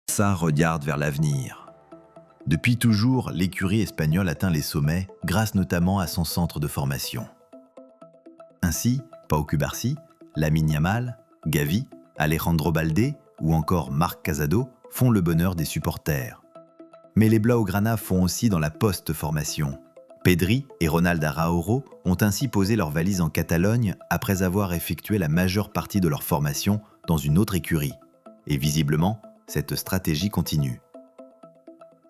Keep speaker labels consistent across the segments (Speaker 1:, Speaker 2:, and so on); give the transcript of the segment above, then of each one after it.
Speaker 1: Ça regarde vers l'avenir. Depuis toujours, l'écurie espagnole atteint les sommets grâce notamment à son centre de formation. Ainsi, Pau Cubarsí, Lamine Yamal, Gavi, Alejandro Balde ou encore Marc Casado font le bonheur des supporters. Mais les Blaugrana font aussi dans la post-formation. Pedri et Ronald Araújo ont ainsi posé leurs valises en Catalogne après avoir effectué la majeure partie de leur formation dans une autre écurie. Et visiblement, cette stratégie continue.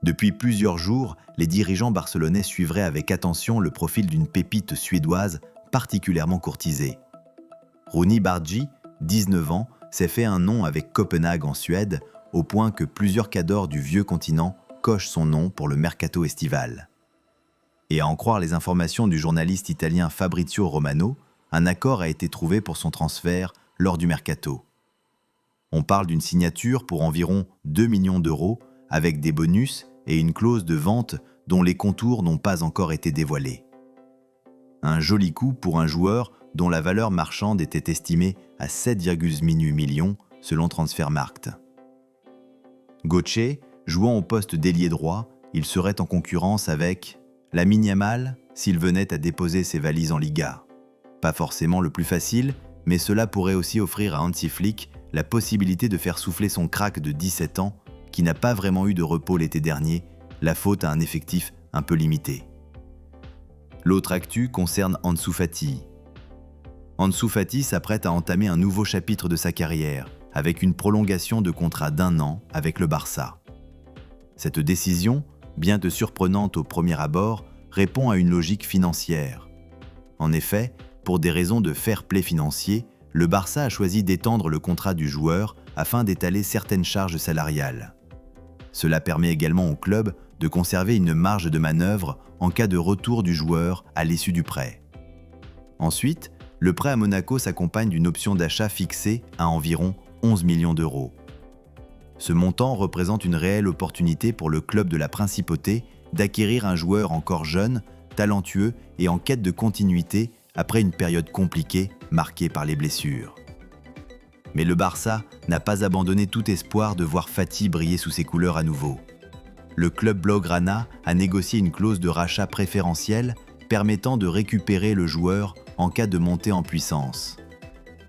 Speaker 1: Depuis plusieurs jours, les dirigeants barcelonais suivraient avec attention le profil d'une pépite suédoise particulièrement courtisée. Rooney Bargi, 19 ans, s'est fait un nom avec Copenhague en Suède, au point que plusieurs cadors du vieux continent cochent son nom pour le mercato estival. Et à en croire les informations du journaliste italien Fabrizio Romano, un accord a été trouvé pour son transfert lors du mercato. On parle d'une signature pour environ 2 millions d'euros, avec des bonus et une clause de vente dont les contours n'ont pas encore été dévoilés. Un joli coup pour un joueur dont la valeur marchande était estimée à 7,8 millions selon Transfermarkt. Götze, jouant au poste d'ailier droit, il serait en concurrence avec Lamine Yamal s'il venait à déposer ses valises en Liga. Pas forcément le plus facile, mais cela pourrait aussi offrir à Hansi Flick la possibilité de faire souffler son crack de 17 ans, qui n'a pas vraiment eu de repos l'été dernier, la faute à un effectif un peu limité. L'autre actu concerne Ansu Fati. Ansu Fati s'apprête à entamer un nouveau chapitre de sa carrière, avec une prolongation de contrat d'1 an avec le Barça. Cette décision, bien que surprenante au premier abord, répond à une logique financière. En effet, pour des raisons de fair play financier, le Barça a choisi d'étendre le contrat du joueur afin d'étaler certaines charges salariales. Cela permet également au club de conserver une marge de manœuvre en cas de retour du joueur à l'issue du prêt. Ensuite, le prêt à Monaco s'accompagne d'une option d'achat fixée à environ 11 millions d'euros. Ce montant représente une réelle opportunité pour le club de la Principauté d'acquérir un joueur encore jeune, talentueux et en quête de continuité après une période compliquée marquée par les blessures. Mais le Barça n'a pas abandonné tout espoir de voir Fati briller sous ses couleurs à nouveau. Le club Blaugrana a négocié une clause de rachat préférentielle permettant de récupérer le joueur en cas de montée en puissance.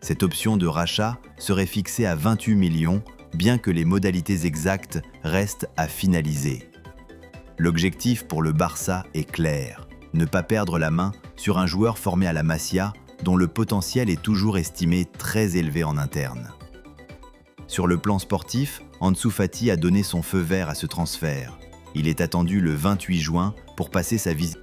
Speaker 1: Cette option de rachat serait fixée à 28 millions, bien que les modalités exactes restent à finaliser. L'objectif pour le Barça est clair, ne pas perdre la main sur un joueur formé à la Masia dont le potentiel est toujours estimé très élevé en interne. Sur le plan sportif, Ansu Fati a donné son feu vert à ce transfert. Il est attendu le 28 juin pour passer sa visite